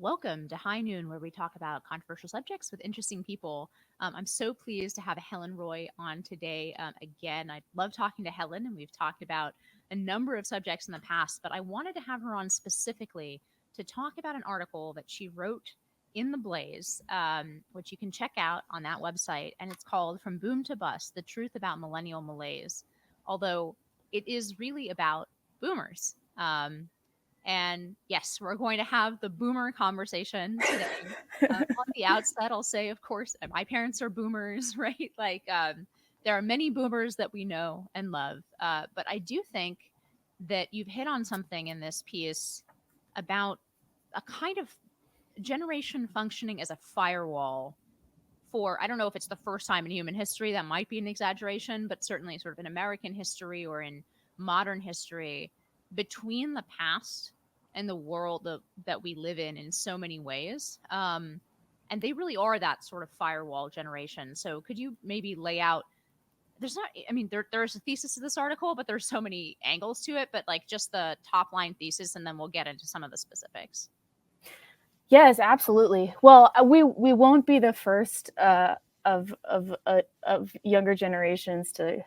Welcome to High Noon, where we talk about controversial subjects with interesting people. I'm so pleased to have Helen Roy on today. Again, I love talking to Helen, and we've talked about a number of subjects in the past, but I wanted to have her on specifically to talk about an article that she wrote in The Blaze, which you can check out on that website. And it's called From Boom to Bust: The Truth About Millennial Malaise. Although it is really about boomers. And yes, we're going to have the boomer conversation today. On the outset, I'll say, of course, my parents are boomers, right? There are many boomers that we know and love. But I do think that you've hit on something in this piece about a kind of generation functioning as a firewall for, I don't know if it's the first time in human history, that might be an exaggeration, but certainly sort of in American history or in modern history, between the past and the world that we live in so many ways. And they really are that sort of firewall generation. So could you maybe lay out, there's not, I mean, there's a thesis to this article, but there's so many angles to it, but like just the top line thesis, and then we'll get into some of the specifics. Yes, absolutely. Well, we won't be the first of younger generations to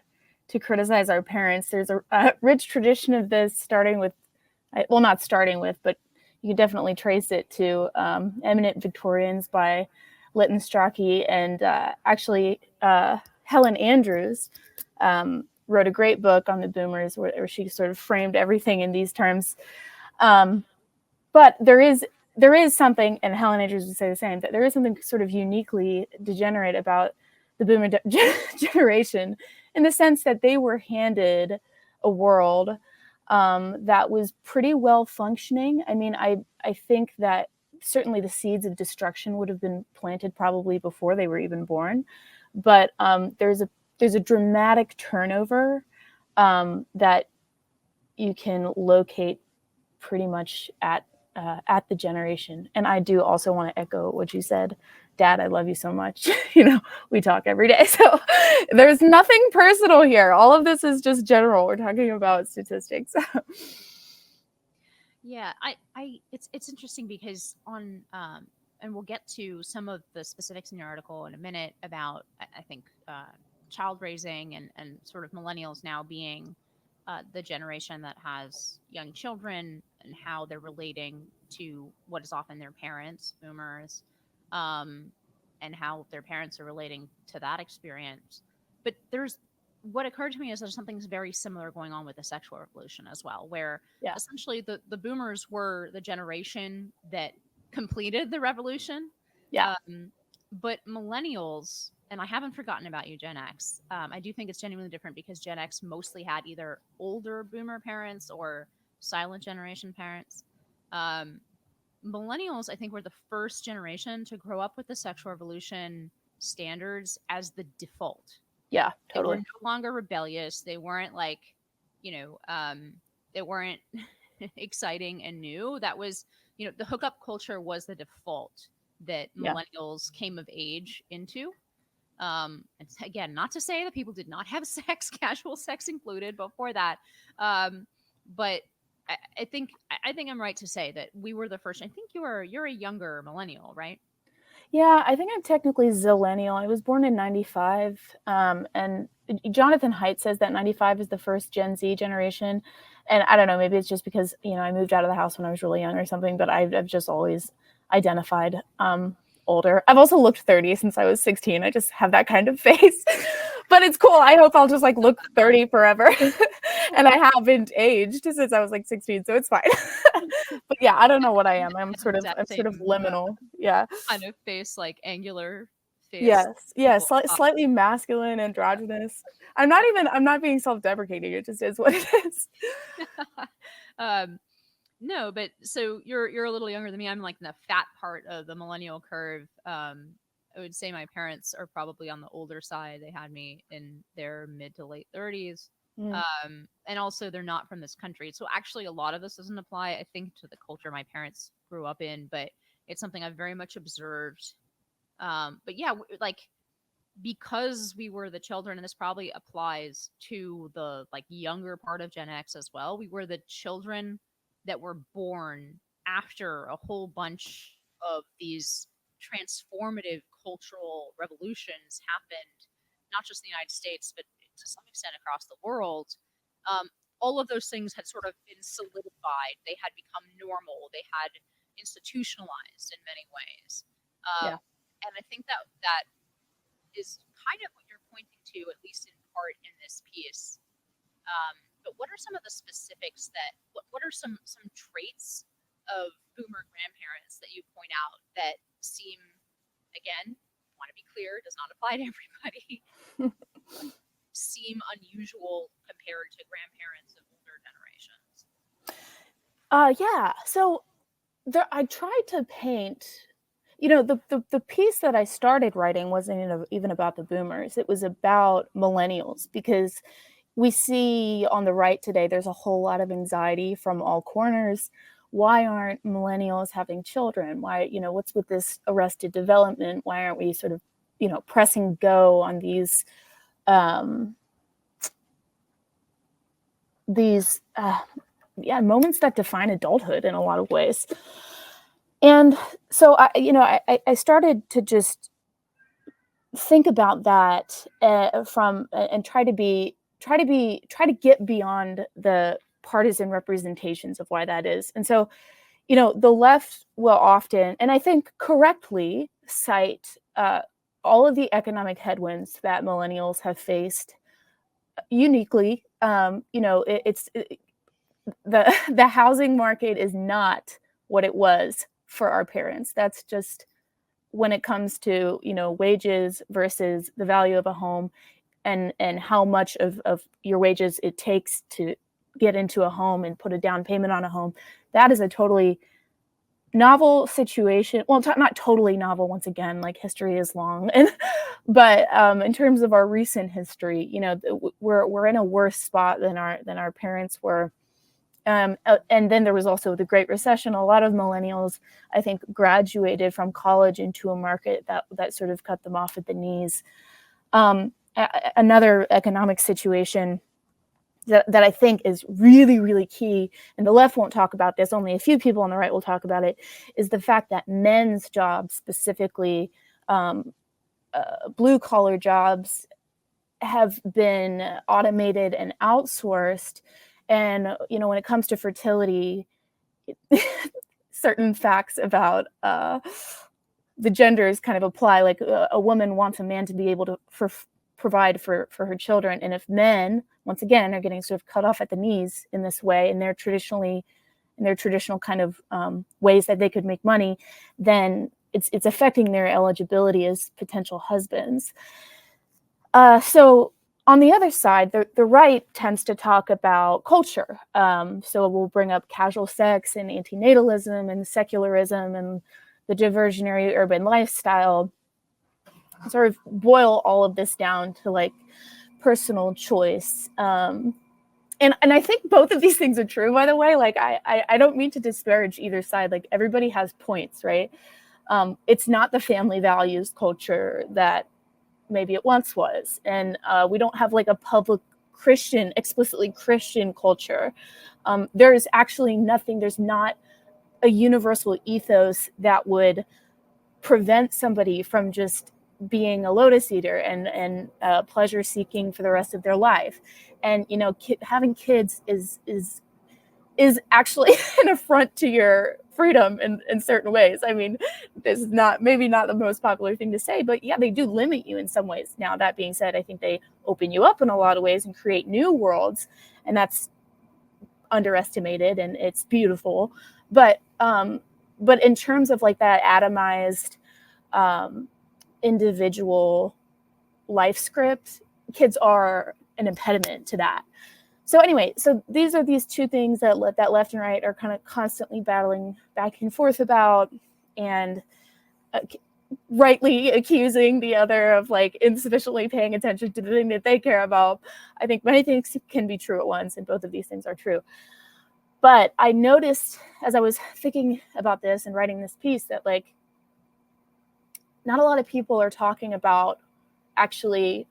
criticize our parents. There's a rich tradition of this, starting with, well, not starting with, but you can definitely trace it to Eminent Victorians by Lytton Strachey, and actually Helen Andrews wrote a great book on the boomers where she sort of framed everything in these terms. But there is something, and Helen Andrews would say the same, that there is something sort of uniquely degenerate about the boomer generation, in the sense that they were handed a world that was pretty well functioning. I mean, I think that certainly the seeds of destruction would have been planted probably before they were even born. But there's a dramatic turnover that you can locate pretty much at the generation. And I do also want to echo what you said. Dad, I love you so much. We talk every day. So there's nothing personal here. All of this is just general. We're talking about statistics. Yeah, it's interesting because and we'll get to some of the specifics in your article in a minute about, I think, child raising and sort of millennials now being the generation that has young children and how they're relating to what is often their parents, boomers, and how their parents are relating to that experience. But what occurred to me is there's something very similar going on with the sexual revolution as well, where Yeah. essentially the boomers were the generation that completed the revolution. Yeah. But millennials, and I haven't forgotten about you, Gen X. I do think it's genuinely different because Gen X mostly had either older boomer parents or silent generation parents. Millennials, I think, were the first generation to grow up with the sexual revolution standards as the default. Yeah, They were totally. no longer rebellious. They weren't like, they weren't exciting and new. That was, the hookup culture was the default that Yeah. millennials came of age into. And again, not to say that people did not have sex, casual sex included before that. But I think I'm right to say that we were the first. I think you're a younger millennial, right? Yeah, I think I'm technically zillennial. I was born in 95. And Jonathan Haidt says that 95 is the first Gen Z generation. And I don't know, maybe it's just because, I moved out of the house when I was really young or something, but I've just always identified older. I've also looked 30 since I was 16. I just have that kind of face. But it's cool. I hope I'll just look 30 forever. And I haven't aged since I was 16, so it's fine. But yeah, I don't know what I am. I'm sort of liminal. Yeah. Kind of face, like angular face. Yes. Yeah. Slightly masculine, androgynous. I'm not being self-deprecating. It just is what it is. No, but so you're a little younger than me. I'm like in the fat part of the millennial curve. I would say my parents are probably on the older side. They had me in their mid to late 30s. And also they're not from this country. So actually a lot of this doesn't apply, I think, to the culture my parents grew up in, but it's something I've very much observed. But yeah, because we were the children, and this probably applies to the younger part of Gen X as well. We were the children that were born after a whole bunch of these transformative cultural revolutions happened, not just in the United States, but to some extent across the world, um, all of those things had sort of been solidified. They had become normal. They had institutionalized in many ways. Yeah. And I think that that is kind of what you're pointing to, at least in part in this piece. But what are some of the specifics that, what are some traits of boomer grandparents that you point out that seem, again, want to be clear, does not apply to everybody, seem unusual compared to grandparents of older generations? Yeah. So I tried to paint, the piece that I started writing wasn't even about the boomers. It was about millennials, because we see on the right today, there's a whole lot of anxiety from all corners. Why aren't millennials having children? Why, what's with this arrested development? Why aren't we sort of, pressing go on these moments that define adulthood in a lot of ways. And so I started to just think about that and try to get beyond the partisan representations of why that is. And so, the left will often, and I think correctly, cite all of the economic headwinds that millennials have faced uniquely. The housing market is not what it was for our parents. That's just when it comes to, wages versus the value of a home, and how much of your wages it takes to get into a home and put a down payment on a home. That is a totally novel situation. Well, not totally novel, once again, like history is long. But in terms of our recent history, we're in a worse spot than our parents were. And then there was also the Great Recession. A lot of millennials, I think, graduated from college into a market that sort of cut them off at the knees. Another economic situation that I think is really, really key, and the left won't talk about this, only a few people on the right will talk about it, is the fact that men's jobs, specifically blue-collar jobs, have been automated and outsourced. And, when it comes to fertility, certain facts about the genders kind of apply. Like a woman wants a man to be able to provide for her children. And if men, once again, are getting sort of cut off at the knees in this way, and they're traditional kind of ways that they could make money, then it's affecting their eligibility as potential husbands. So on the other side, the right tends to talk about culture. So we'll bring up casual sex and antinatalism and secularism and the diversionary urban lifestyle, sort of boil all of this down to like personal choice. And I think both of these things are true, by the way. Like I don't mean to disparage either side. Like everybody has points, right? It's not the family values culture that maybe it once was. And we don't have like a public Christian, explicitly Christian culture. There's actually nothing, there's not a universal ethos that would prevent somebody from just being a lotus eater and pleasure seeking for the rest of their life. And, having kids is actually an affront to your freedom in certain ways. I mean, this is maybe not the most popular thing to say, but yeah, they do limit you in some ways. Now, that being said, I think they open you up in a lot of ways and create new worlds, and that's underestimated, and it's beautiful. But in terms of like that atomized individual life script, kids are an impediment to that. So anyway, so these are these two things that left and right are kind of constantly battling back and forth about, and rightly accusing the other of like insufficiently paying attention to the thing that they care about. I think many things can be true at once, and both of these things are true. But I noticed as I was thinking about this and writing this piece that like not a lot of people are talking about actually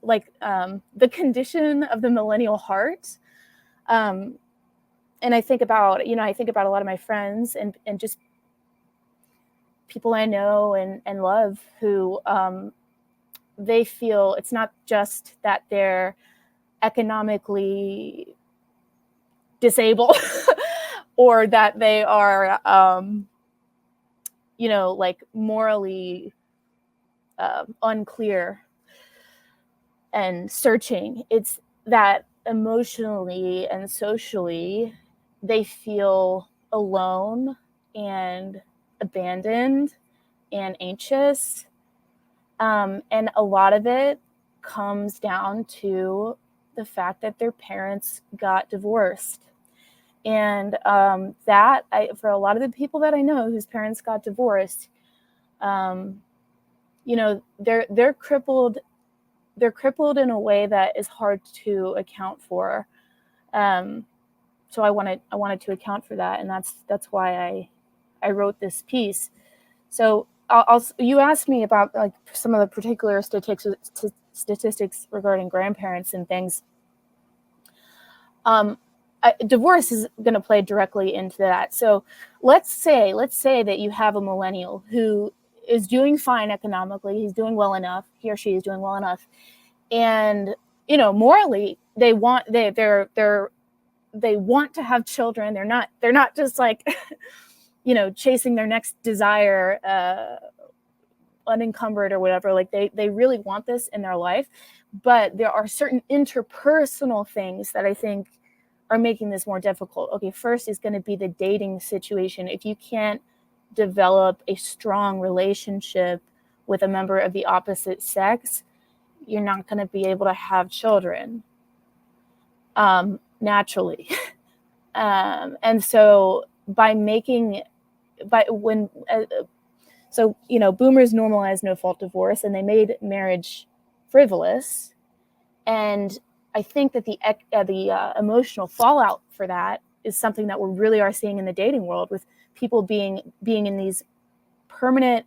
the condition of the millennial heart. And I think about a lot of my friends and just people I know and love who they feel it's not just that they're economically disabled or that they are, like morally unclear and searching. It's that emotionally and socially they feel alone and abandoned and anxious. And a lot of it comes down to the fact that their parents got divorced. And for a lot of the people that I know whose parents got divorced, they're crippled. They're crippled in a way that is hard to account for. So I wanted to account for that, and that's why I wrote this piece. So you asked me about like some of the particular statistics regarding grandparents and things. Divorce is going to play directly into that. So let's say that you have a millennial who is doing fine economically. He's doing well enough. He or she is doing well enough, and morally they want to have children. They're not just like chasing their next desire unencumbered or whatever. Like they really want this in their life, but there are certain interpersonal things that I think are making this more difficult. Okay, first is going to be the dating situation. If you can't develop a strong relationship with a member of the opposite sex, you're not going to be able to have children naturally. And so boomers normalized no-fault divorce, and they made marriage frivolous. And I think that the emotional fallout for that is something that we really are seeing in the dating world, with people being in these permanent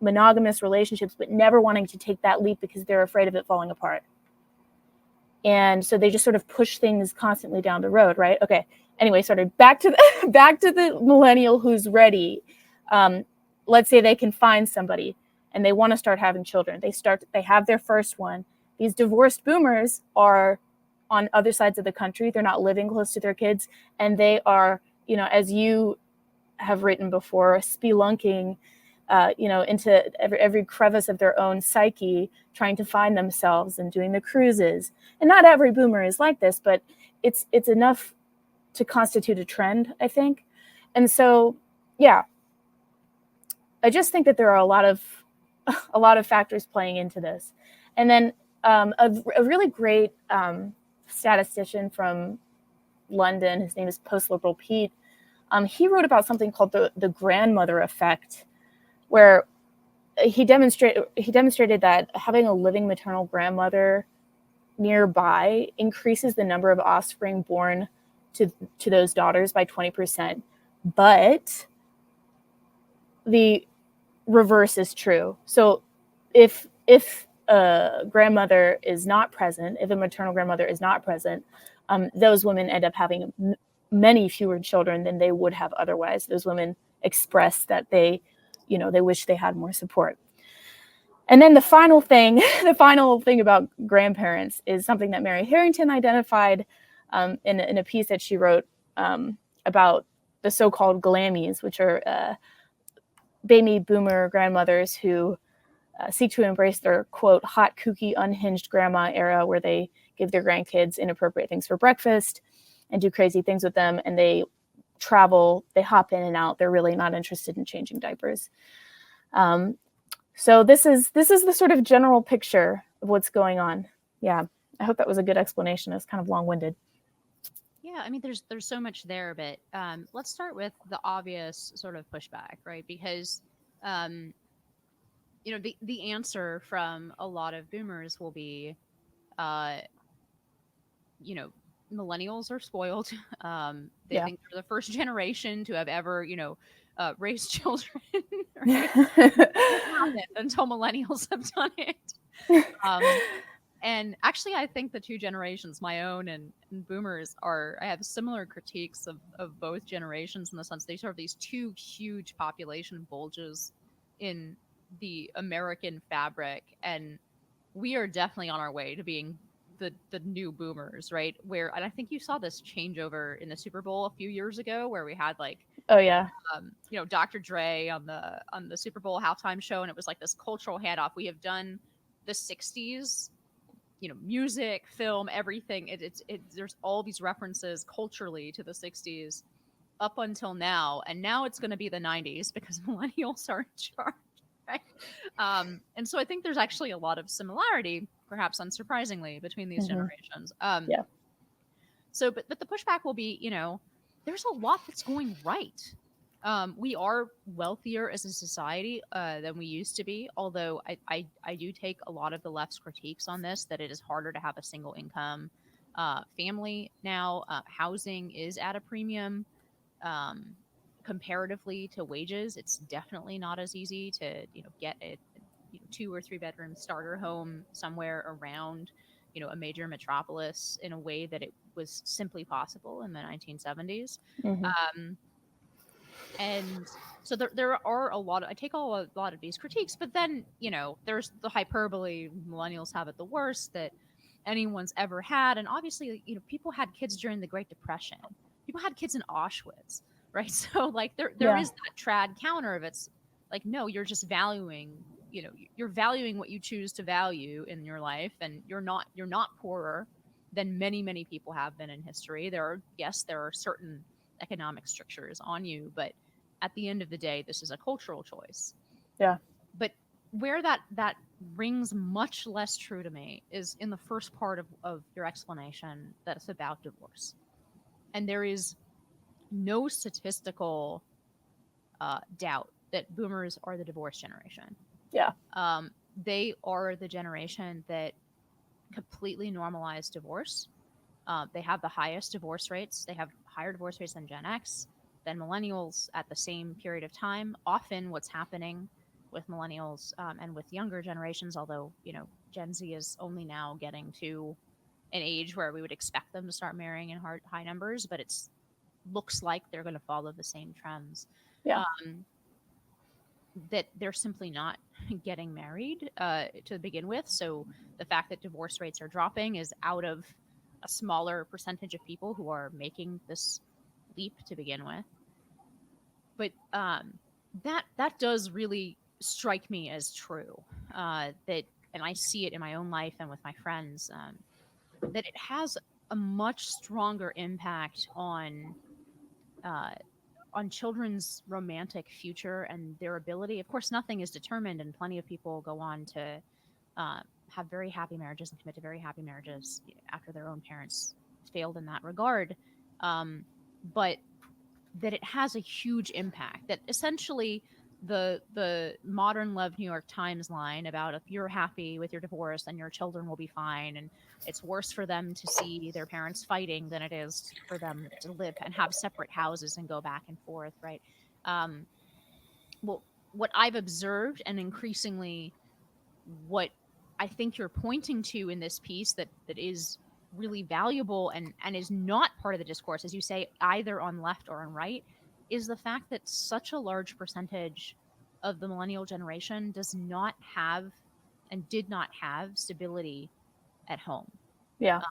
monogamous relationships, but never wanting to take that leap because they're afraid of it falling apart. And so they just sort of push things constantly down the road, right? Okay. Anyway, sort of back to the millennial who's ready. Let's say they can find somebody and they want to start having children. They have their first one. These divorced boomers are on other sides of the country. They're not living close to their kids, and they are, as you have written before, spelunking, into every crevice of their own psyche, trying to find themselves and doing the cruises. And not every boomer is like this, but it's enough to constitute a trend, I think. And so, yeah, I just think that there are a lot of factors playing into this. And then a really great statistician from London, his name is Post-Liberal Pete, he wrote about something called the grandmother effect, where he demonstrated that having a living maternal grandmother nearby increases the number of offspring born to those daughters by 20%. But the reverse is true. So if a grandmother is not present, if a maternal grandmother is not present, those women end up having many fewer children than they would have otherwise. Those women express that they wish they had more support. And then the final thing about grandparents is something that Mary Harrington identified in a piece that she wrote about the so-called glammies, which are baby boomer grandmothers who seek to embrace their, quote, hot, kooky, unhinged grandma era, where they give their grandkids inappropriate things for breakfast and do crazy things with them, and they travel, they hop in and out. They're really not interested in changing diapers. So this is the sort of general picture of what's going on. Yeah, I hope that was a good explanation. It was kind of long-winded. Yeah, I mean, there's so much there, but let's start with the obvious sort of pushback, right? Because the answer from a lot of boomers will be, uh, millennials are spoiled. They think they're the first generation to have ever, raised children, right? Until millennials have done it. And actually, I think the two generations, my own and boomers, I have similar critiques of both generations, in the sense they serve these two huge population bulges in the American fabric, and we are definitely on our way to being the new boomers, right? And I think you saw this changeover in the Super Bowl a few years ago, where we had like Oh yeah. Dr. Dre on the Super Bowl halftime show, and it was like this cultural handoff. We have done the '60s, music, film, everything. There's all these references culturally to the '60s up until now, and now it's going to be the '90s because millennials are in charge, right? And so I think there's actually a lot of similarity, perhaps unsurprisingly, between these generations. Yeah. So, but the pushback will be, there's a lot that's going right. We are wealthier as a society than we used to be, although I do take a lot of the left's critiques on this, that it is harder to have a single income family now. Housing is at a premium comparatively to wages. It's definitely not as easy to get a 2 or 3 bedroom starter home somewhere around a major metropolis in a way that it was simply possible in the 1970s. And so there are a lot of, I take a lot of these critiques, but then there's the hyperbole, millennials have it the worst that anyone's ever had. And obviously people had kids during the Great Depression, people had kids in Auschwitz, right? So like there is that trad counter of, it's like, no, you're just valuing, you're valuing what you choose to value in your life, and you're not poorer than many people have been in history. There are certain economic strictures on you, but at the end of the day, this is a cultural choice. Yeah. But where that rings much less true to me is in the first part of your explanation, that it's about divorce. And there is no statistical doubt that boomers are the divorce generation. Yeah. They are the generation that completely normalized divorce. They have the highest divorce rates. They have higher divorce rates than Gen X, than millennials at the same period of time. Often what's happening with millennials and with younger generations, although, Gen Z is only now getting to an age where we would expect them to start marrying in high numbers, but it's looks like they're going to follow the same trends. Yeah. That they're simply not getting married to begin with. So the fact that divorce rates are dropping is out of a smaller percentage of people who are making this leap to begin with. But that does really strike me as true. And I see it in my own life and with my friends, that it has a much stronger impact on children's romantic future and their ability. Of course, nothing is determined, and plenty of people go on to have very happy marriages and commit to very happy marriages after their own parents failed in that regard. But that it has a huge impact, that essentially the modern Love New York Times line about, if you're happy with your divorce, then your children will be fine, and it's worse for them to see their parents fighting than it is for them to live and have separate houses and go back and forth, right? Well, what I've observed, and increasingly what I think you're pointing to in this piece that is really valuable and is not part of the discourse, as you say, either on left or on right, is the fact that such a large percentage of the millennial generation does not have and did not have stability at home. Yeah.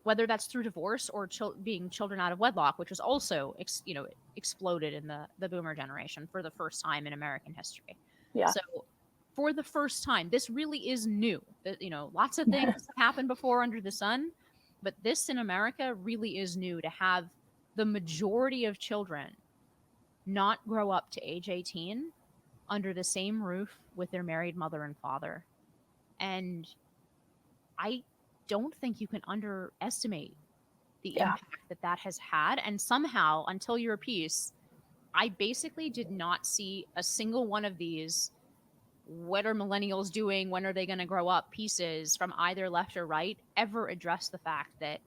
Whether that's through divorce or being children out of wedlock, which was also exploded in the boomer generation for the first time in American history. Yeah. So for the first time, this really is new. Lots of things have happened before under the sun, but this in America really is new, to have the majority of children not grow up to age 18 under the same roof with their married mother and father. And I don't think you can underestimate the impact that has had. And somehow, until your piece, I basically did not see a single one of these "what are millennials doing, when are they going to grow up" pieces from either left or right ever address the fact that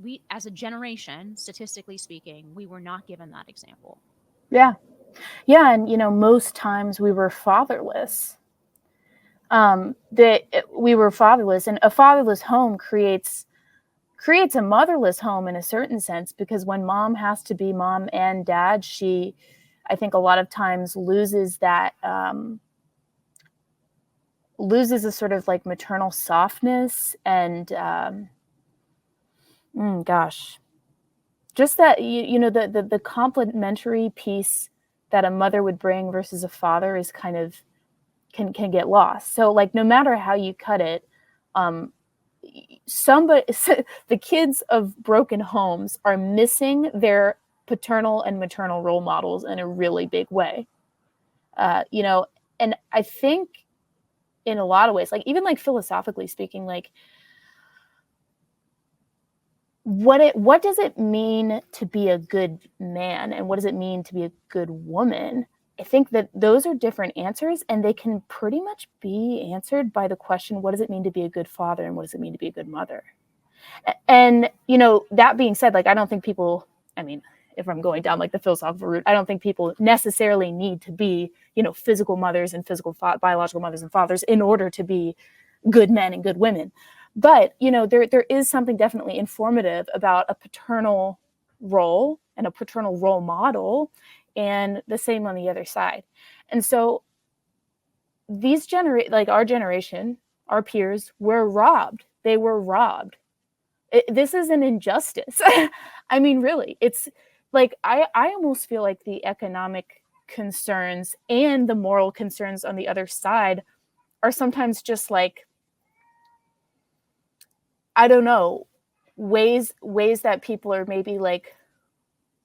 we, as a generation, statistically speaking, we were not given that example. Yeah. Yeah. And, most times we were fatherless. We were fatherless, and a fatherless home creates a motherless home in a certain sense, because when mom has to be mom and dad, she I think a lot of times loses that, loses a sort of like maternal softness and, gosh, just that, the complementary piece that a mother would bring versus a father is kind of can get lost. So like no matter how you cut it, somebody the kids of broken homes are missing their paternal and maternal role models in a really big way. And I think in a lot of ways, like even like philosophically speaking, like what does it mean to be a good man and what does it mean to be a good woman? I think that those are different answers, and they can pretty much be answered by the question, what does it mean to be a good father and what does it mean to be a good mother? And that being said, like I don't think people, I mean, if I'm going down like the philosophical route, I don't think people necessarily need to be, physical mothers and biological mothers and fathers in order to be good men and good women. But, there is something definitely informative about a paternal role and a paternal role model, and the same on the other side. And so like our generation, our peers were robbed. They were robbed. This is an injustice. I mean, really, it's like I almost feel like the economic concerns and the moral concerns on the other side are sometimes just like, I don't know, ways that people are maybe like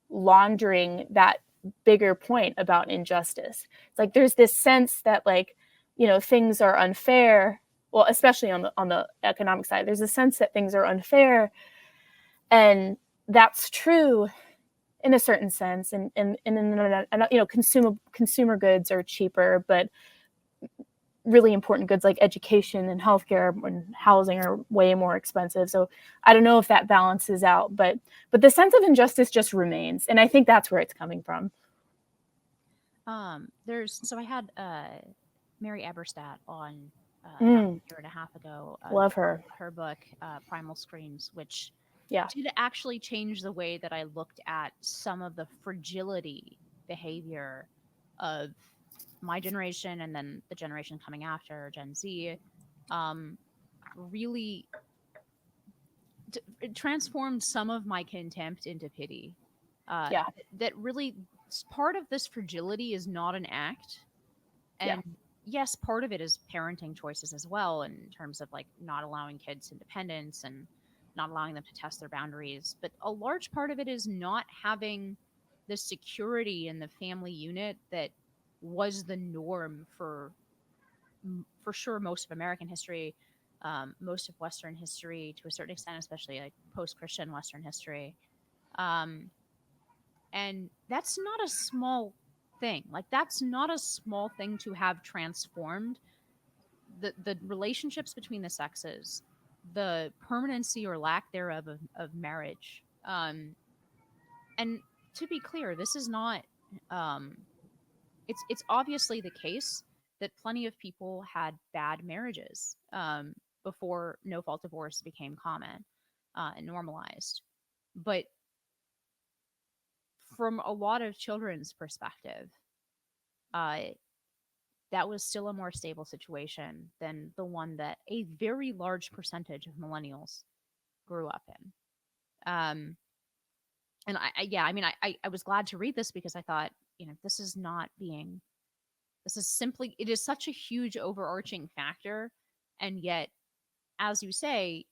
laundering that bigger point about injustice. It's like there's this sense that like, things are unfair. Well, especially on the economic side, there's a sense that things are unfair, and that's true in a certain sense. And consumer goods are cheaper, but really important goods like education and healthcare and housing are way more expensive. So I don't know if that balances out, but the sense of injustice just remains, and I think that's where it's coming from. So I had Mary Eberstadt on about a year and a half ago. Love her. Her book, Primal Screams, which Yeah. did actually change the way that I looked at some of the fragility behavior of my generation and then the generation coming after, Gen Z. Really it transformed some of my contempt into pity. Yeah. That really part of this fragility is not an act. And yes, part of it is parenting choices as well, in terms of like not allowing kids independence and not allowing them to test their boundaries. But a large part of it is not having the security in the family unit that was the norm for sure most of American history, most of Western history to a certain extent, especially like post-Christian Western history. And that's not a small thing. Like that's not a small thing to have transformed the relationships between the sexes, the permanency or lack thereof of marriage. And to be clear, this is not. It's obviously the case that plenty of people had bad marriages before no fault divorce became common and normalized. But from a lot of children's perspective, uh, that was still a more stable situation than the one that a very large percentage of millennials grew up in. And I was glad to read this because I thought, this is not being, this is simply, it is such a huge overarching factor. And yet, as you say,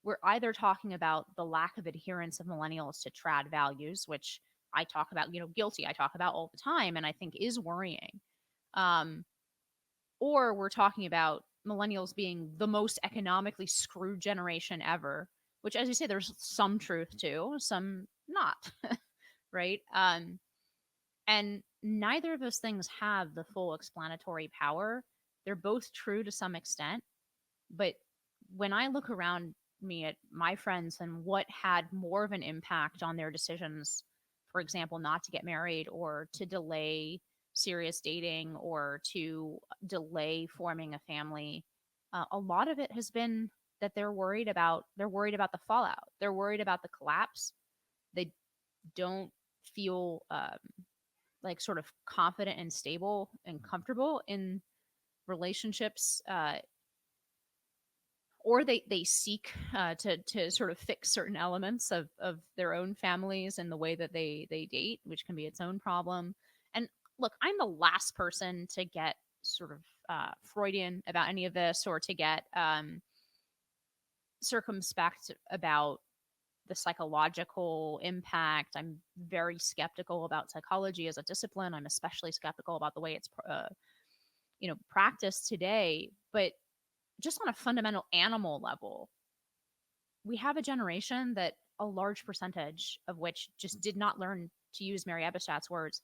we're either talking about the lack of adherence of millennials to trad values, which I talk about, guilty, I talk about all the time, and I think is worrying. Or we're talking about millennials being the most economically screwed generation ever, which, as you say, there's some truth to, some not, right? And neither of those things have the full explanatory power. They're both true to some extent, but when I look around me at my friends and what had more of an impact on their decisions, for example, not to get married or to delay serious dating or to delay forming a family, a lot of it has been that they're worried about the fallout. They're worried about the collapse. They don't feel like sort of confident and stable and comfortable in relationships, or they seek to sort of fix certain elements of their own families and the way that they date, which can be its own problem. And look, I'm the last person to get sort of Freudian about any of this, or to get circumspect about the psychological impact. I'm very skeptical about psychology as a discipline. I'm especially skeptical about the way it's practiced today. But just on a fundamental animal level, we have a generation that a large percentage of which just did not learn, to use Mary Eberstadt's words,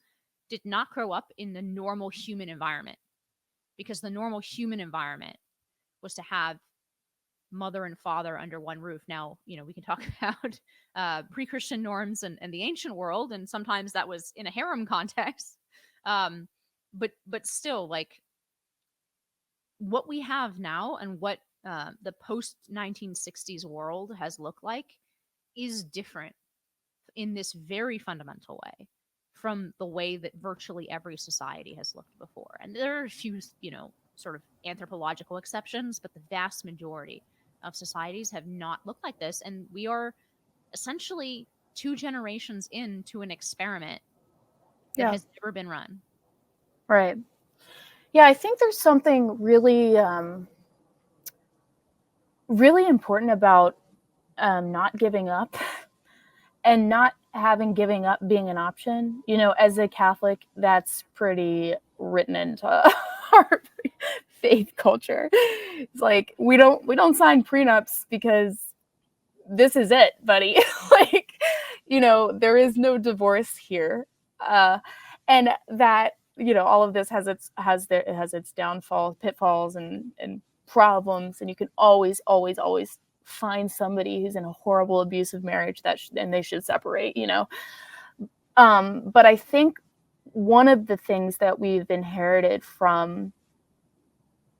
did not grow up in the normal human environment, because the normal human environment was to have mother and father under one roof. Now, we can talk about pre-Christian norms and the ancient world, and sometimes that was in a harem context. But still, like, what we have now and what the post 1960s world has looked like is different in this very fundamental way from the way that virtually every society has looked before. And there are a few, sort of anthropological exceptions, but the vast majority of societies have not looked like this. And we are essentially 2 generations into an experiment that Yeah. has never been run. Right. Yeah, I think there's something really, really important about not giving up and not having giving up being an option. As a Catholic, that's pretty written into our faith culture. It's like we don't sign prenups because this is it, buddy. Like, there is no divorce here. And that, all of this has its downfalls, pitfalls, and problems, and you can always find somebody who's in a horrible abusive marriage and they should separate. But I think one of the things that we've inherited from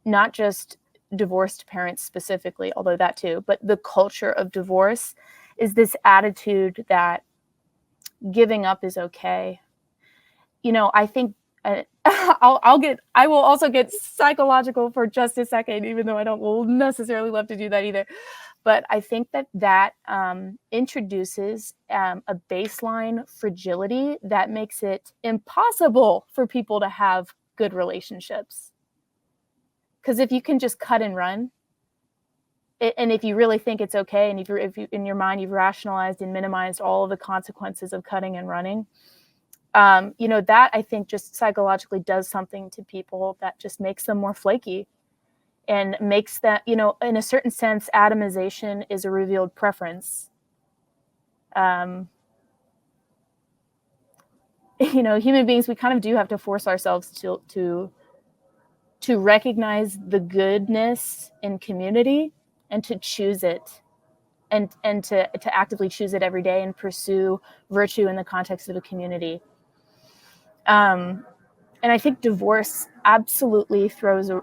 not just divorced parents specifically, although that too, but the culture of divorce, is this attitude that giving up is okay. I think I will also get psychological for just a second, even though I don't will necessarily love to do that either. But I think that introduces a baseline fragility that makes it impossible for people to have good relationships. Because if you can just cut and run, and if you really think it's okay, and if you in your mind you've rationalized and minimized all of the consequences of cutting and running, that I think just psychologically does something to people that just makes them more flaky, and makes that, in a certain sense, atomization is a revealed preference. Human beings, we kind of do have to force ourselves to recognize the goodness in community and to choose it, and to actively choose it every day and pursue virtue in the context of a community. And I think divorce absolutely throws a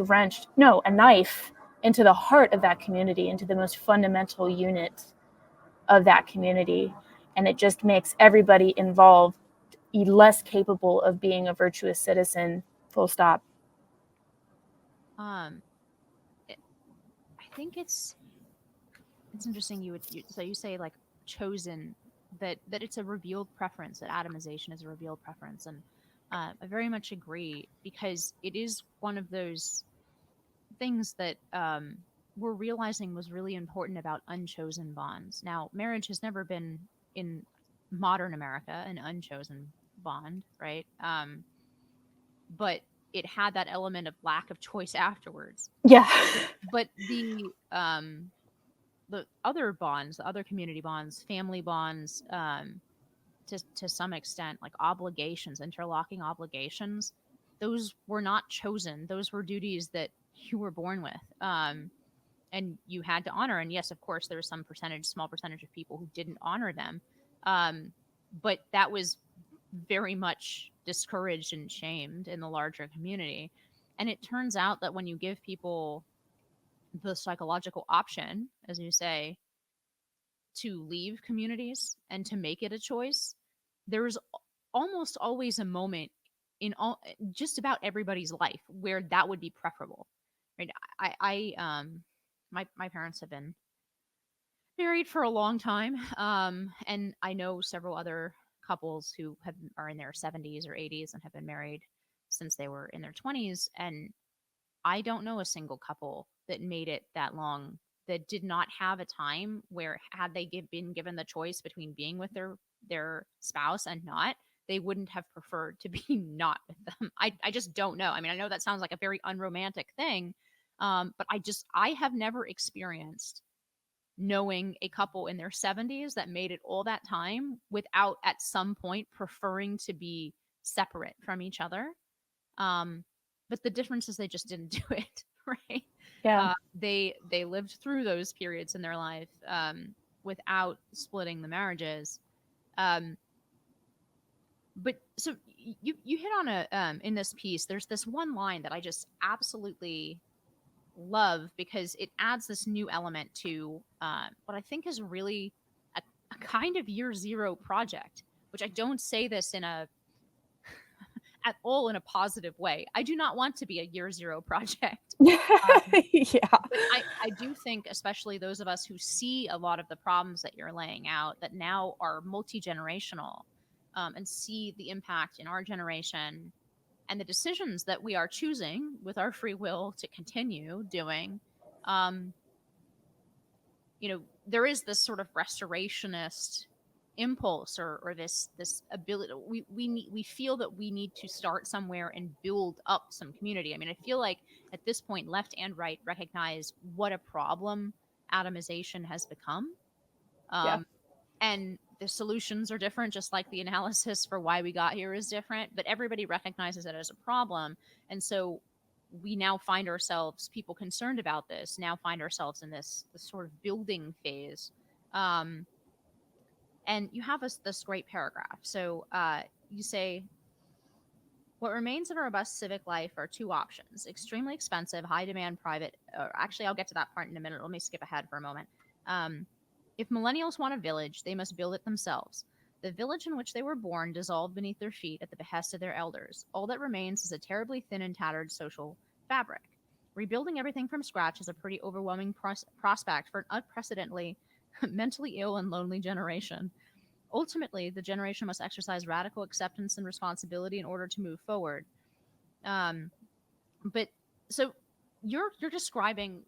wrench, no, a knife into the heart of that community, into the most fundamental unit of that community. And it just makes everybody involved less capable of being a virtuous citizen, full stop. I think it's interesting. So you say, like, chosen, that it's a revealed preference, that atomization is a revealed preference. And I very much agree, because it is one of those things that we're realizing was really important about unchosen bonds. Now, marriage has never been, in modern America, an unchosen bond, right? But it had that element of lack of choice afterwards. Yeah. But the other bonds, the other community bonds, family bonds, to some extent, like obligations, interlocking obligations, those were not chosen. Those were duties that you were born with, and you had to honor. And yes, of course, there was some small percentage of people who didn't honor them, but that was very much discouraged and shamed in the larger community. And it turns out that when you give people the psychological option, as you say, to leave communities and to make it a choice, there's almost always a moment in all just about everybody's life where that would be preferable, right? My parents have been married for a long time, and I know several other couples who are in their 70s or 80s and have been married since they were in their 20s, and I don't know a single couple that made it that long that did not have a time where, had they been given the choice between being with their spouse and not, they wouldn't have preferred to be not with them. I just don't know. I mean, I know that sounds like a very unromantic thing, but I have never experienced knowing a couple in their 70s that made it all that time without at some point preferring to be separate from each other. But the difference is they just didn't do it, right? Yeah. They lived through those periods in their life, without splitting the marriages. Um, but so you hit on a in this piece. There's this one line that I just absolutely love because it adds this new element to what I think is really a kind of year zero project. Which I don't say this in a at all in a positive way. I do not want to be a year zero project. Yeah. But I do think, especially those of us who see a lot of the problems that you're laying out that now are multi generational, and see the impact in our generation and the decisions that we are choosing with our free will to continue doing. Um, there is this sort of restorationist impulse, or this ability. We feel that we need to start somewhere and build up some community. I mean, I feel like at this point left and right recognize what a problem atomization has become. Yeah. And the solutions are different, just like the analysis for why we got here is different, but everybody recognizes it as a problem. And so we now find ourselves, people concerned about this now find ourselves in this sort of building phase. And you have this great paragraph. So you say, what remains of a robust civic life are two options: extremely expensive, high demand private. Actually, I'll get to that part in a minute. Let me skip ahead for a moment. If millennials want a village, they must build it themselves. The village in which they were born dissolved beneath their feet at the behest of their elders. All that remains is a terribly thin and tattered social fabric. Rebuilding everything from scratch is a pretty overwhelming prospect for an unprecedentedly mentally ill and lonely generation. Ultimately, the generation must exercise radical acceptance and responsibility in order to move forward. Um, but so you're describing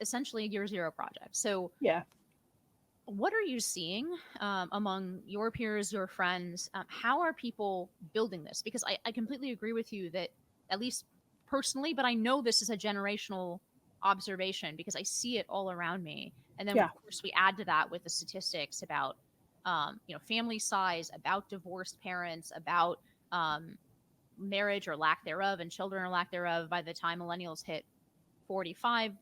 essentially a year zero project. So Yeah. what are you seeing among your peers, your friends? How are people building this? Because I completely agree with you that, at least personally, but I know this is a generational observation because I see it all around me. And then, Yeah. of course, we add to that with the statistics about, family size, about divorced parents, about marriage or lack thereof, and children or lack thereof. By the time millennials hit 45,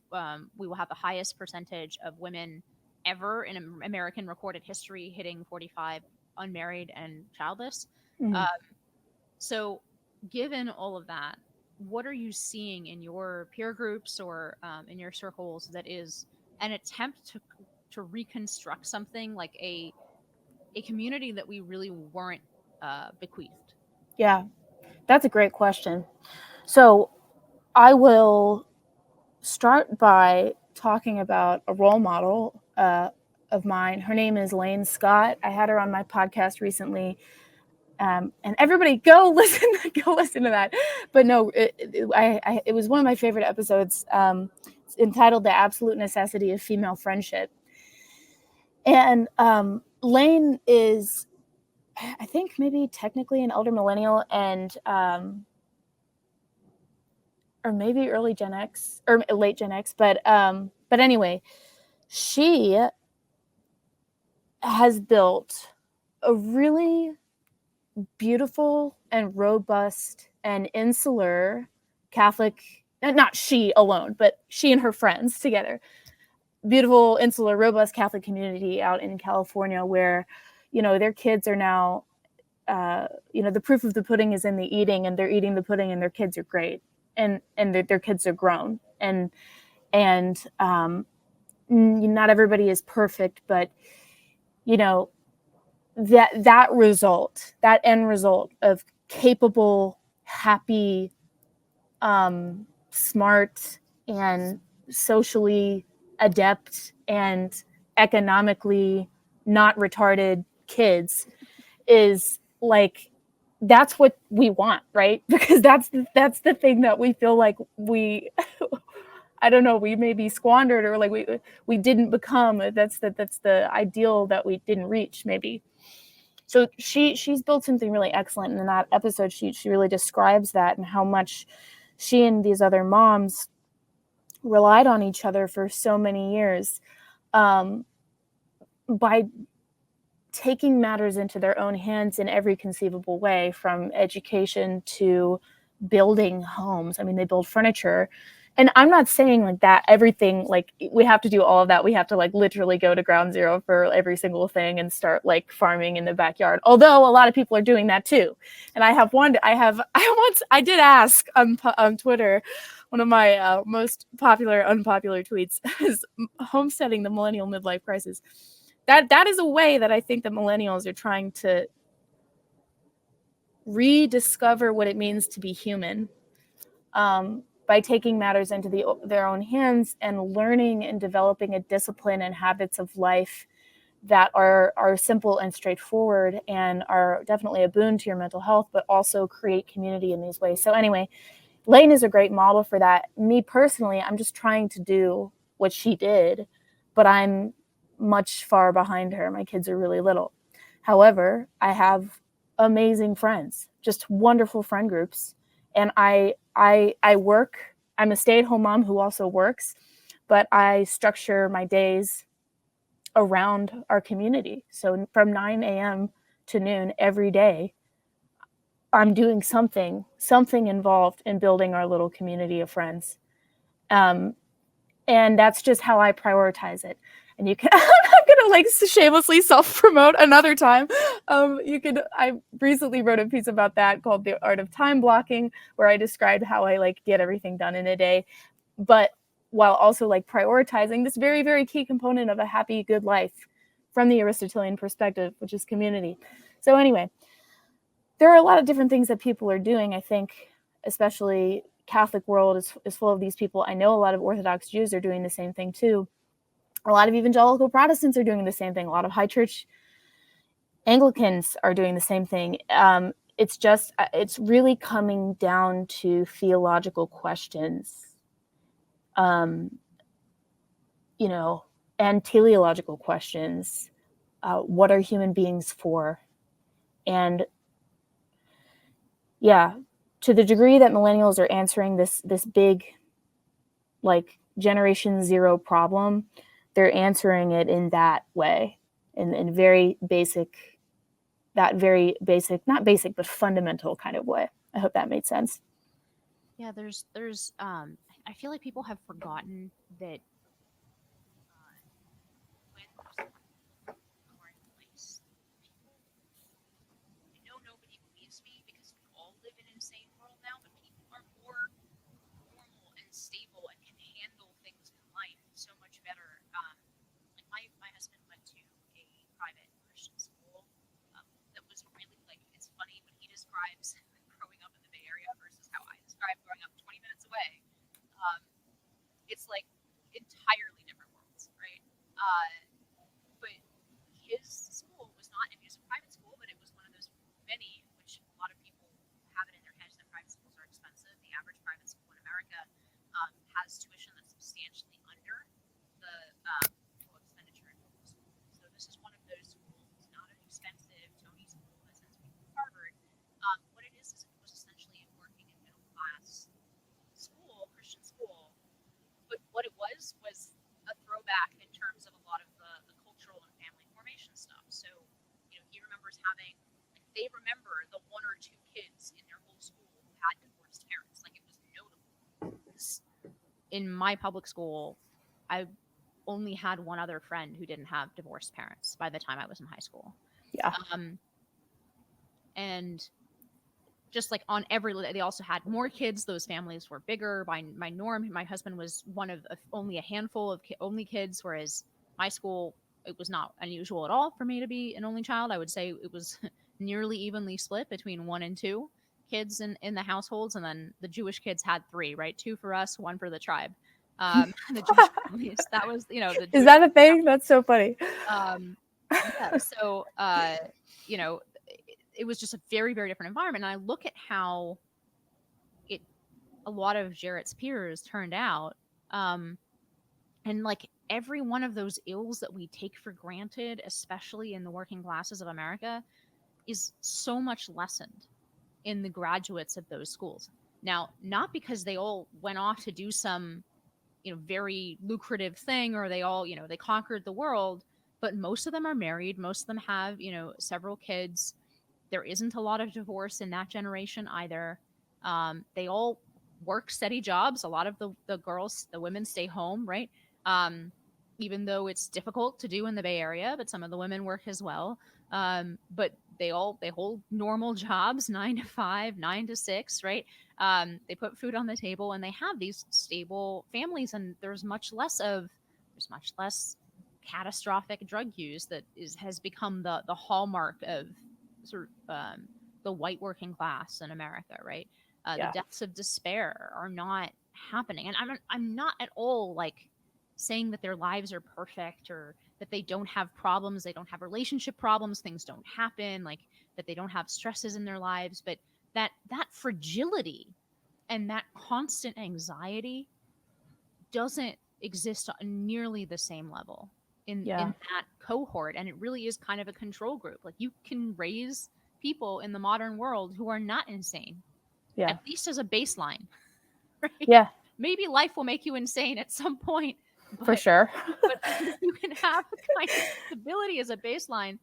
we will have the highest percentage of women ever in American recorded history hitting 45, unmarried and childless. Mhm. So, given all of that, what are you seeing in your peer groups or in your circles that is an attempt to reconstruct something like a community that we really weren't bequeathed? Yeah. That's a great question. So I will start by talking about a role model of mine. Her name is Lane Scott. I had her on my podcast recently. And everybody go listen to that. But no, it was one of my favorite episodes. It's entitled "The Absolute Necessity of Female Friendship." And Lane is, I think, maybe technically an elder millennial, and or maybe early Gen X or late Gen X. But anyway, she has built a really beautiful and robust and insular Catholic, not she alone, but she and her friends together, beautiful, insular, robust Catholic community out in California where, their kids are now, the proof of the pudding is in the eating, and they're eating the pudding and their kids are great. And their kids are grown. And not everybody is perfect, but, that end result of capable, happy, smart, and socially adept and economically not retarded kids is like, that's what we want, right? Because that's the thing that we feel like we I don't know, we maybe squandered, or like we didn't become. That's the ideal that we didn't reach, maybe. So she's built something really excellent, and in that episode she really describes that, and how much she and these other moms relied on each other for so many years, by taking matters into their own hands in every conceivable way, from education to building homes. I mean, they build furniture. And I'm not saying like that everything, like we have to do all of that. We have to like literally go to ground zero for every single thing and start like farming in the backyard. Although a lot of people are doing that too. And I did ask on Twitter, one of my most popular, unpopular tweets is homesteading the millennial midlife crisis. That is a way that I think the millennials are trying to rediscover what it means to be human, by taking matters into their own hands and learning and developing a discipline and habits of life that are simple and straightforward, and are definitely a boon to your mental health, but also create community in these ways. So anyway, Lane is a great model for that. Me personally, I'm just trying to do what she did, but I'm much far behind her. My kids are really little. However, I have amazing friends, just wonderful friend groups. And I work, I'm a stay-at-home mom who also works, but I structure my days around our community. So from 9 a.m. to noon every day, I'm doing something involved in building our little community of friends. And that's just how I prioritize it. And you can, I'm gonna like shamelessly self-promote another time. I recently wrote a piece about that called The Art of Time Blocking, where I described how I like get everything done in a day, but while also like prioritizing this very, very key component of a happy, good life from the Aristotelian perspective, which is community. So anyway, there are a lot of different things that people are doing. I think especially Catholic world is full of these people. I know a lot of Orthodox Jews are doing the same thing too. A lot of evangelical Protestants are doing the same thing. A lot of high church Anglicans are doing the same thing. It's really coming down to theological questions, and teleological questions. What are human beings for? And yeah, to the degree that millennials are answering this big, like, Generation Zero problem, they're answering it in that way, in very basic, not basic, but fundamental kind of way. I hope that made sense. Yeah, there's I feel like people have forgotten that when those are in place, people, I know nobody believes me because we all live in an insane world now, but people are more normal and stable and can handle things in life so much better. Like my husband went to a private Christian school, that was really, like, it's funny when he describes growing up in the Bay Area versus how I describe growing up 20 minutes away. Um, it's like entirely different worlds, right? But his school was not, I mean, it was a private school, but it was one of those many, which a lot of people have it in their heads that private schools are expensive. The average private school in America has tuition that's substantially under the full expenditure in local school. So this is one of those schools, not an expensive Tony school that sends people to Harvard. What it is it was essentially a working and middle class school, Christian school. But what it was a throwback in terms of a lot of the cultural and family formation stuff. So, he remembers having, like, they remember the one or two kids in their whole school who had divorced parents. Like, it was notable. In my public school, I only had one other friend who didn't have divorced parents by the time I was in high school. Yeah. And just like on every, they also had more kids. Those families were bigger. My norm, my husband was one of only a handful of only kids, whereas my school, it was not unusual at all for me to be an only child. I would say it was nearly evenly split between 1 and 2 kids in the households, and then the Jewish kids had 3, right? 2 for us, 1 for the tribe. The Jewish families. That was, the Is Jewish that a thing? family. That's so funny. Yeah. So, you know, it was just a very, very different environment. And I look at how a lot of Jarrett's peers turned out, and like every one of those ills that we take for granted, especially in the working classes of America, is so much lessened in the graduates of those schools. Now, not because they all went off to do some, very lucrative thing, or they all, they conquered the world, but most of them are married. Most of them have, several kids. There isn't a lot of divorce in that generation either. They all work steady jobs. A lot of the girls, the women stay home, right? Even though it's difficult to do in the Bay Area, but some of the women work as well. But they hold normal jobs, 9 to 5, 9 to 6, right? They put food on the table, and they have these stable families, and there's much less catastrophic drug use that has become the hallmark of sort of the white working class in America, right? The deaths of despair are not happening, and I'm not at all like saying that their lives are perfect, or that they don't have problems, they don't have relationship problems, things don't happen, like that they don't have stresses in their lives, but that fragility and that constant anxiety doesn't exist on nearly the same level in that cohort. And it really is kind of a control group. Like, you can raise people in the modern world who are not insane, at least as a baseline, right? Yeah. Maybe life will make you insane at some point. For sure. But you can have kind of stability as a baseline.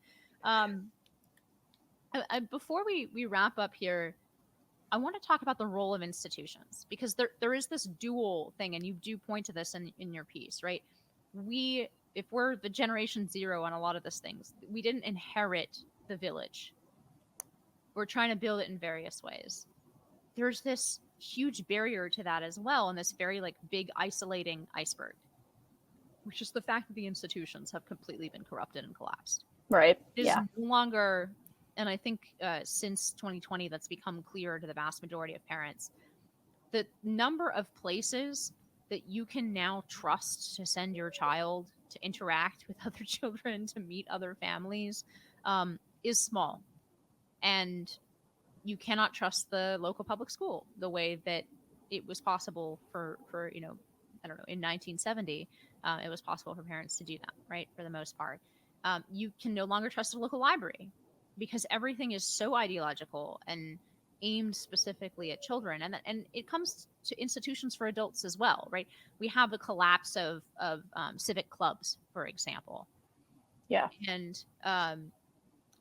Before we wrap up here, I want to talk about the role of institutions, because there is this dual thing, and you do point to this in your piece, right? If we're the generation zero on a lot of these things, we didn't inherit the village. We're trying to build it in various ways. There's this huge barrier to that as well, and this very like big isolating iceberg, which is the fact that the institutions have completely been corrupted and collapsed. Right. It is no longer, and I think since 2020, that's become clear to the vast majority of parents, the number of places that you can now trust to send your child to interact with other children, to meet other families, is small. And you cannot trust the local public school the way that it was possible for I don't know, in 1970, it was possible for parents to do that, right? For the most part. You can no longer trust a local library, because everything is so ideological and aimed specifically at children. And it comes to institutions for adults as well, right? We have the collapse of civic clubs, for example. Yeah. And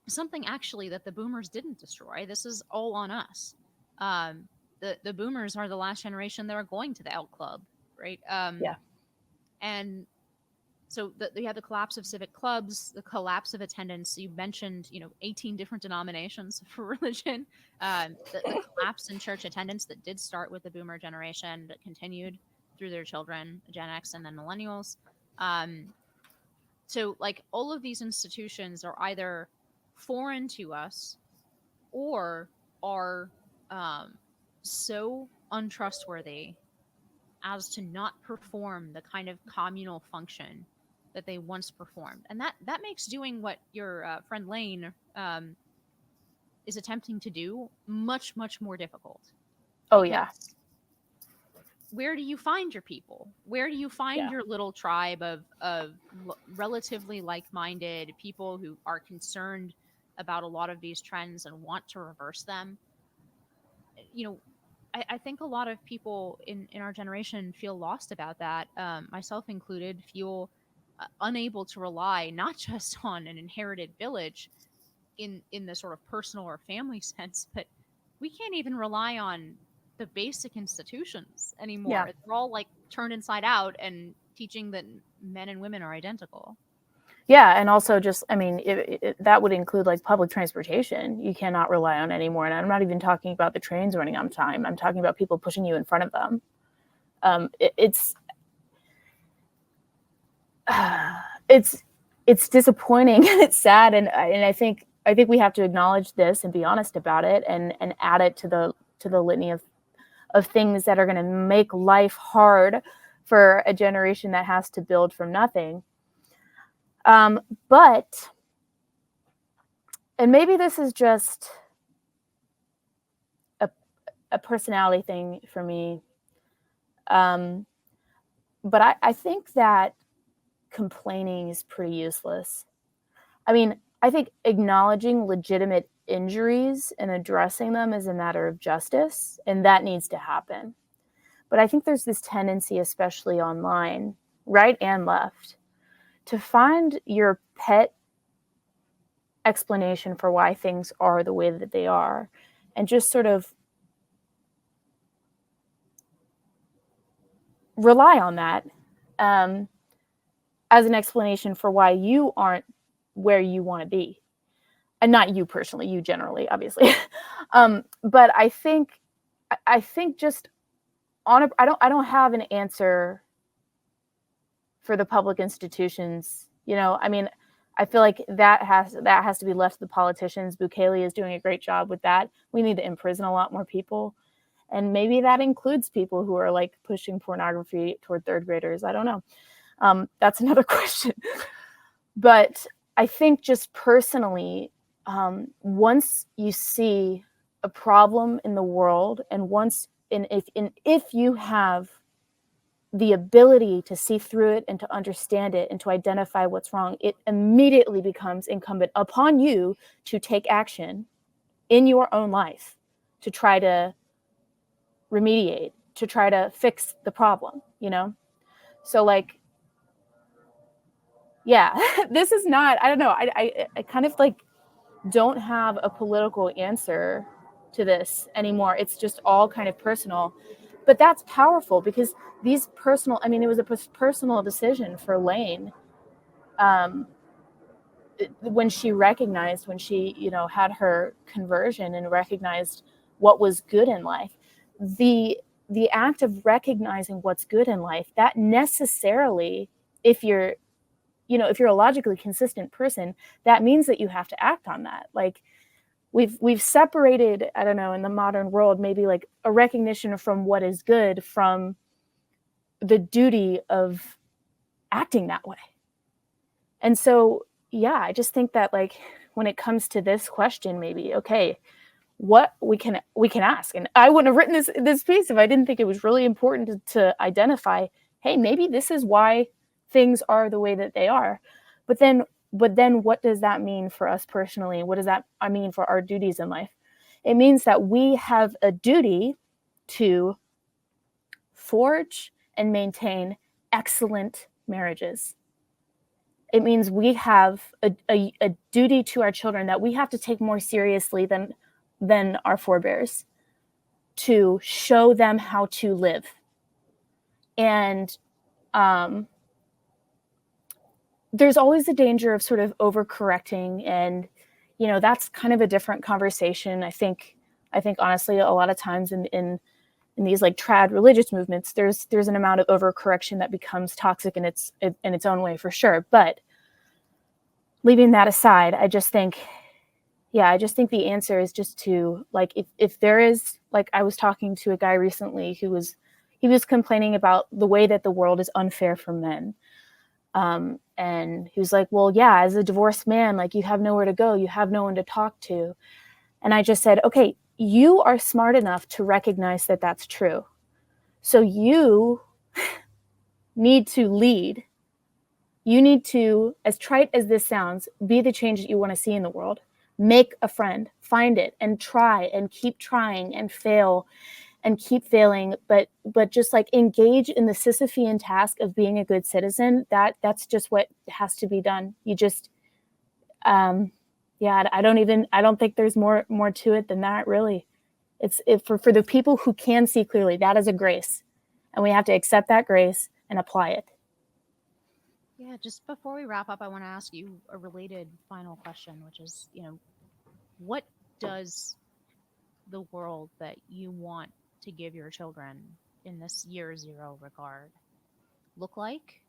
something actually that the boomers didn't destroy. This is all on us. The boomers are the last generation that are going to the Elk Club, right? And so you have the collapse of civic clubs, the collapse of attendance. You mentioned, 18 different denominations for religion. The collapse in church attendance that did start with the boomer generation, that continued through their children, Gen X, and then millennials. So like all of these institutions are either foreign to us, or are so untrustworthy as to not perform the kind of communal function that they once performed. And that makes doing what your friend Lane is attempting to do much, much more difficult. Oh, yeah. Where do you find your people? Where do you find your little tribe of relatively like-minded people who are concerned about a lot of these trends and want to reverse them? I think a lot of people in our generation feel lost about that, myself included, feel unable to rely not just on an inherited village in the sort of personal or family sense, but we can't even rely on the basic institutions anymore. Yeah. They're all like turned inside out and teaching that men and women are identical. Yeah, and also just, I mean, that would include like public transportation. You cannot rely on anymore. And I'm not even talking about the trains running on time. I'm talking about people pushing you in front of them. It's it's disappointing and it's sad, and I think we have to acknowledge this and be honest about it, and add it to the litany of things that are going to make life hard for a generation that has to build from nothing. But, and maybe this is just a personality thing for me, but I think that complaining is pretty useless. I mean, I think acknowledging legitimate injuries and addressing them is a matter of justice, and that needs to happen. But I think there's this tendency, especially online, right and left, to find your pet explanation for why things are the way that they are, and just sort of rely on that as an explanation for why you aren't where you want to be. And not you personally, you generally, obviously. But I think just I don't have an answer for the public institutions. I mean, I feel like that has to be left to the politicians. Bukele is doing a great job with that. We need to imprison a lot more people, and maybe that includes people who are like pushing pornography toward third graders. I don't know. That's another question. But I think just personally, once you see a problem in the world, and if you have the ability to see through it and to understand it and to identify what's wrong, it immediately becomes incumbent upon you to take action in your own life to try to remediate, to try to fix the problem, So like, yeah, this is not, I don't know. I kind of like don't have a political answer to this anymore. It's just all kind of personal, but that's powerful because these personal, I mean, it was a personal decision for Lane, when she recognized, when she, had her conversion and recognized what was good in life. The act of recognizing what's good in life, that necessarily, if you're a logically consistent person, that means that you have to act on that. Like, we've separated, I don't know, in the modern world, maybe like a recognition from what is good from the duty of acting that way. And so, yeah, I just think that, like, when it comes to this question, maybe, okay, what we can ask, and I wouldn't have written this piece if I didn't think it was really important to identify, hey, maybe this is why things are the way that they are. But then what does that mean for us personally? What does that mean for our duties in life? It means that we have a duty to forge and maintain excellent marriages. It means we have a duty to our children that we have to take more seriously than our forebears, to show them how to live. And there's always the danger of sort of overcorrecting, and that's kind of a different conversation. I think honestly, a lot of times in these like trad religious movements, there's an amount of overcorrection that becomes toxic in its own way, for sure. But leaving that aside, I just think the answer is just to, like, if there is, like, I was talking to a guy recently who was complaining about the way that the world is unfair for men. And he was like, well, yeah, as a divorced man, like, you have nowhere to go, you have no one to talk to. And I just said, okay, you are smart enough to recognize that that's true. So you need to lead. You need to, as trite as this sounds, be the change that you want to see in the world. Make a friend, find it, and try, and keep trying, and fail, and keep failing, but just like engage in the Sisyphean task of being a good citizen. That's just what has to be done. You just, I don't think there's more to it than that, really. It's for the people who can see clearly, that is a grace, and we have to accept that grace and apply it. Yeah, just before we wrap up, I want to ask you a related final question, which is, what does the world that you want to give your children in this year zero regard look like?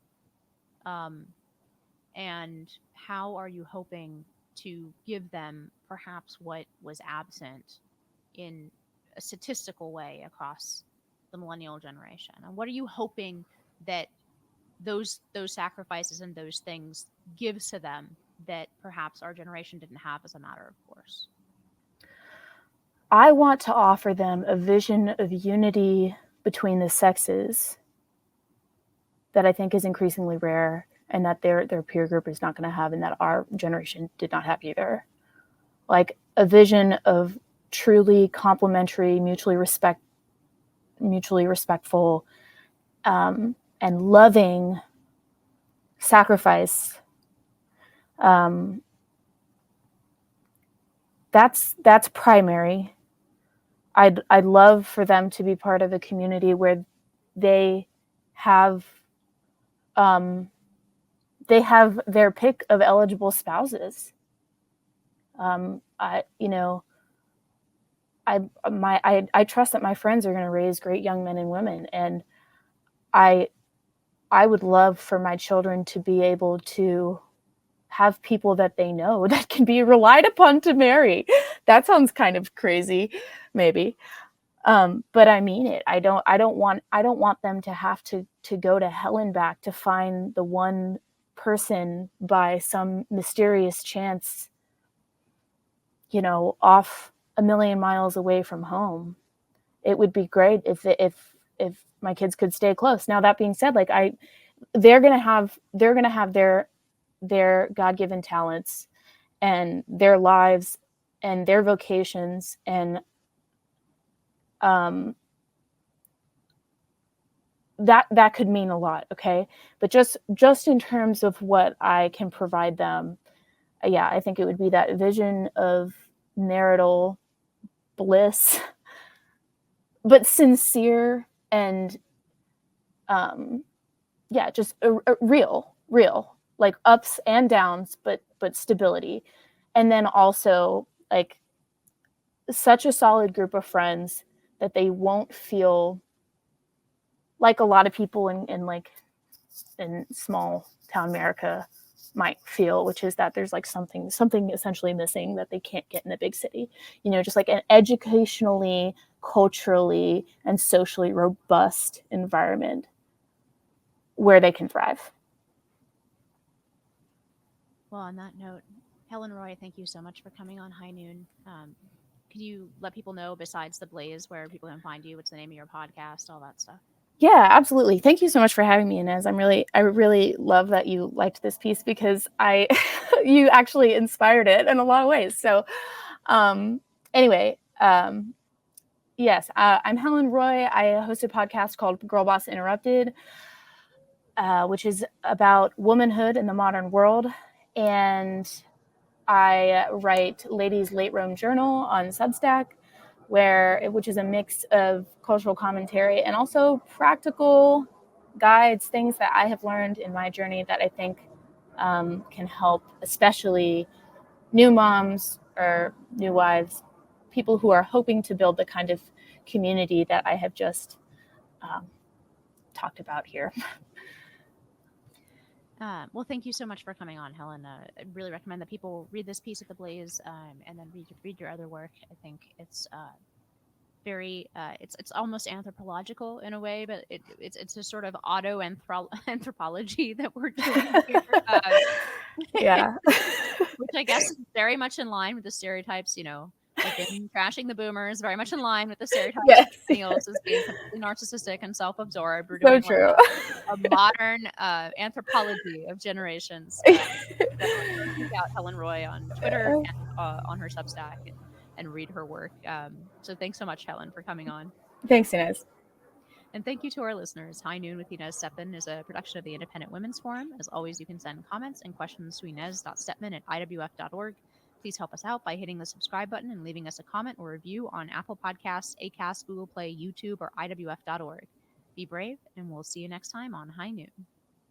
And how are you hoping to give them perhaps what was absent in a statistical way across the millennial generation? And what are you hoping that those sacrifices and those things gives to them that perhaps our generation didn't have as a matter of course? I want to offer them a vision of unity between the sexes that I think is increasingly rare and that their peer group is not going to have, and that our generation did not have either. Like a vision of truly complementary, mutually respectful, and loving sacrifice. That's primary. I'd love for them to be part of a community where they have they have their pick of eligible spouses. I trust that my friends are going to raise great young men and women, and I would love for my children to be able to have people that they know that can be relied upon to marry. That sounds kind of crazy, maybe. But I mean it. I don't want them to have to go to hell and back to find the one person by some mysterious chance, off a million miles away from home. It would be great if my kids could stay close. Now, that being said, like they're gonna have their God-given talents and their lives and their vocations, and that could mean a lot. Okay, but just in terms of what I can provide them, yeah, I think it would be that vision of marital bliss, but sincere and yeah, just real, like ups and downs, but stability. And then also like such a solid group of friends that they won't feel like a lot of people in small town America might feel, which is that there's like something essentially missing that they can't get in a big city. Just like an educationally, culturally, and socially robust environment where they can thrive. Well, on that note, Helen Roy, thank you so much for coming on High Noon. Could you let people know, besides the Blaze, where people can find you? What's the name of your podcast? All that stuff. Yeah, absolutely. Thank you so much for having me, Inez. I really love that you liked this piece, because you actually inspired it in a lot of ways. So, anyway, yes, I'm Helen Roy. I host a podcast called Girlboss Interrupted, which is about womanhood in the modern world. And I write Ladies Late Rome Journal on Substack, which is a mix of cultural commentary and also practical guides, things that I have learned in my journey that I think can help, especially new moms or new wives, people who are hoping to build the kind of community that I have just talked about here. Well, thank you so much for coming on, Helen. I really recommend that people read this piece at the Blaze, and then read your other work. I think it's very it's almost anthropological in a way, but it's a sort of anthropology that we're doing here. Yeah. Which I guess is very much in line with the stereotypes, we've been trashing the boomers, very much in line with the stereotypes Yes. of millennials as being completely narcissistic and self-absorbed. We're So doing true. a modern anthropology of generations. Check out Helen Roy on Twitter and on her Substack, and read her work. So thanks so much, Helen, for coming on. Thanks, Inez. And thank you to our listeners. High Noon with Inez Stepman is a production of the Independent Women's Forum. As always, you can send comments and questions to inez.stepman@iwf.org. Please help us out by hitting the subscribe button and leaving us a comment or review on Apple Podcasts, Acast, Google Play, YouTube, or iwf.org. Be brave, and we'll see you next time on High Noon.